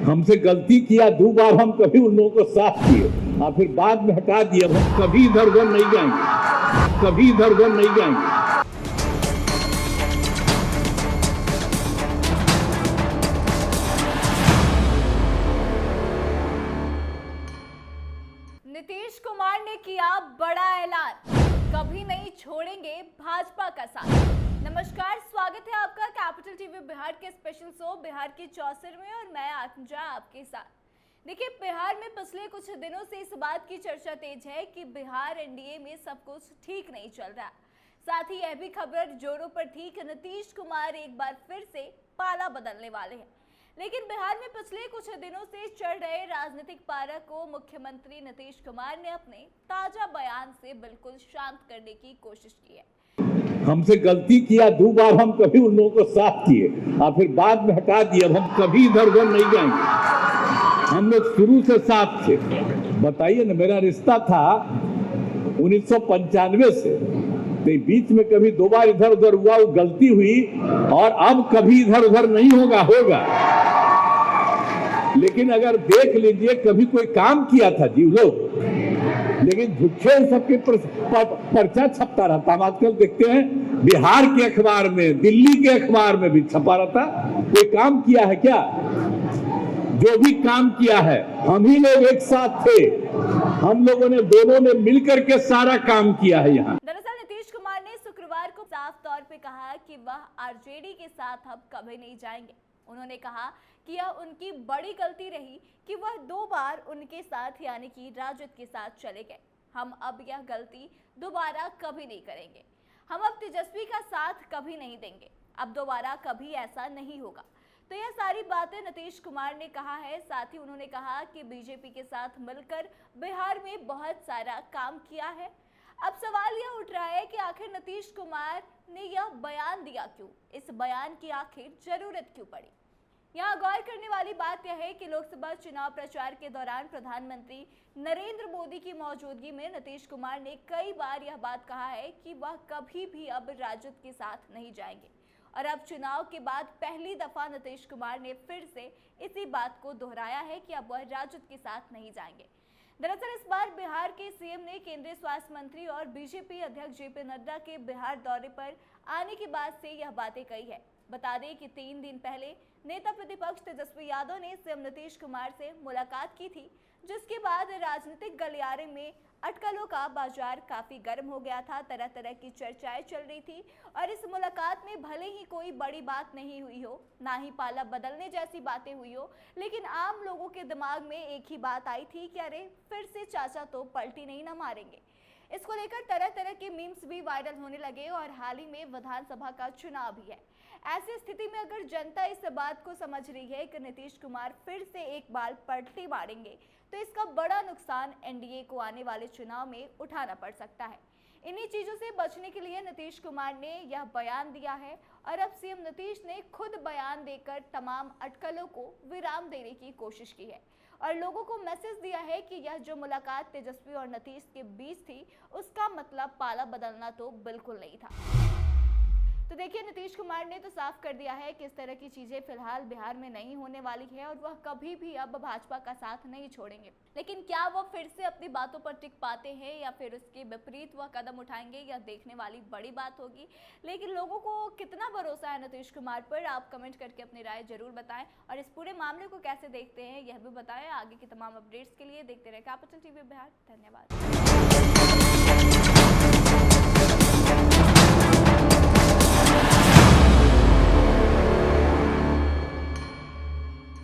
हमसे गलती किया 2 बार, हम कभी उन लोगों को साफ किए और फिर बाद में हटा दिया। हम कभी इधर उधर नहीं जाएंगे, कभी इधर उधर नहीं जाएंगे। नीतीश कुमार ने किया बड़ा ऐलान, कभी नहीं छोड़ेंगे भाजपा का साथ। नमस्कार, स्वागत है आपका कैपिटल टीवी बिहार के स्पेशल शो बिहार की 64 में और मैं आत्मजा आपके साथ। देखिए, बिहार में पिछले कुछ दिनों से इस बात की चर्चा तेज है कि बिहार एनडीए में सब कुछ ठीक नहीं चल रहा। साथ ही यह भी खबर जोरों पर थी कि नीतीश कुमार एक बार फिर से पाला बदलने वाले हैं। लेकिन बिहार में पिछले कुछ दिनों से चल रहे राजनीतिक पारा को मुख्यमंत्री नीतीश कुमार ने अपने ताजा बयान से बिल्कुल शांत करने की कोशिश की है। हमसे गलती किया 2 बार, हम कभी उन लोगों को साफ किए और फिर बाद में हटा दिया। हम कभी इधर उधर नहीं जाएंगे, हम लोग शुरू से साफ थे। बताइए ना, मेरा रिश्ता था 1995 से, तो बीच में कभी 2 बार इधर उधर हुआ, वो गलती हुई और अब कभी इधर उधर नहीं होगा। लेकिन अगर देख लीजिए, कभी कोई काम किया था जी लोग, लेकिन झूठे सबके पर्चा छपता रहता। हम आजकल देखते हैं बिहार के अखबार में, दिल्ली के अखबार में भी छपा रहता। कोई काम किया है क्या? जो भी काम किया है, हम ही लोग एक साथ थे, हम लोगों ने दोनों ने मिलकर के सारा काम किया है यहाँ। दरअसल नीतीश कुमार ने शुक्रवार को साफ तौर पे कहा कि वह आरजेडी के साथ अब कभी नहीं जाएंगे। उन्होंने कहा कि यह उनकी बड़ी गलती रही कि वह 2 बार उनके साथ यानी कि राजद के साथ चले गए। हम अब यह गलती दोबारा कभी नहीं करेंगे। हम अब तेजस्वी का साथ कभी नहीं देंगे। अब दोबारा कभी ऐसा नहीं होगा। तो यह सारी बातें नीतीश कुमार ने कहा है। साथ ही उन्होंने कहा कि बीजेपी के साथ मिलकर बिहार में बहुत सारा काम किया है। अब सवाल यह उठ रहा है कि आखिर नीतीश कुमार ने यह बयान दिया क्यों? इस बयान की आखिर जरूरत क्यों पड़ी? यहाँ गौर करने वाली बात यह है कि लोकसभा चुनाव प्रचार के दौरान प्रधानमंत्री नरेंद्र मोदी की मौजूदगी में नीतीश कुमार ने कई बार यह बात कहा है कि वह कभी भी अब राजद के साथ नहीं जाएंगे। और अब चुनाव के बाद पहली दफा नीतीश कुमार ने फिर से इसी बात को दोहराया है कि अब वह राजद के साथ नहीं जाएंगे। दरअसल इस बार बिहार के सीएम ने केंद्रीय स्वास्थ्य मंत्री और बीजेपी अध्यक्ष जेपी नड्डा के बिहार दौरे पर आने के बाद से यह बातें कही है। बता दें कि 3 दिन पहले नेता प्रतिपक्ष तेजस्वी यादव ने सीएम नीतीश कुमार से मुलाकात की थी, जिसके बाद राजनीतिक गलियारे में अटकलों का बाजार काफी गर्म हो गया था। तरह तरह की चर्चाएं चल रही थी और इस मुलाकात में भले ही कोई बड़ी बात नहीं हुई हो, ना ही पाला बदलने जैसी बातें हुई हो, लेकिन आम लोगों के दिमाग में एक ही बात आई थी कि अरे फिर से चाचा तो पलटी नहीं ना मारेंगे। इसको लेकर तरह तरह के मीम्स भी वायरल होने लगे और हाल ही में विधानसभा का चुनाव भी है। ऐसी स्थिति में अगर जनता इस बात को समझ रही है कि नीतीश कुमार फिर से एक बार पलटी मारेंगे, तो इसका बड़ा नुकसान एनडीए को आने वाले चुनाव में उठाना पड़ सकता है। इन्हीं चीजों से बचने के लिए नीतीश कुमार ने यह बयान दिया है और अब सीएम नीतीश ने खुद बयान देकर तमाम अटकलों को विराम देने की कोशिश की है और लोगों को मैसेज दिया है कि यह जो मुलाकात तेजस्वी और नीतीश के बीच थी, उसका मतलब पाला बदलना तो बिल्कुल नहीं था। तो देखिए, नीतीश कुमार ने तो साफ कर दिया है कि इस तरह की चीजें फिलहाल बिहार में नहीं होने वाली है और वह कभी भी अब भाजपा का साथ नहीं छोड़ेंगे। लेकिन क्या वह फिर से अपनी बातों पर टिक पाते हैं या फिर उसके विपरीत वह कदम उठाएंगे, यह देखने वाली बड़ी बात होगी। लेकिन लोगों को कितना भरोसा है नीतीश कुमार पर, आप कमेंट करके अपनी राय जरूर बताएं और इस पूरे मामले को कैसे देखते हैं यह भी बताएं। आगे की तमाम अपडेट्स के लिए देखते रहे कैपिटल टीवी बिहार। धन्यवाद।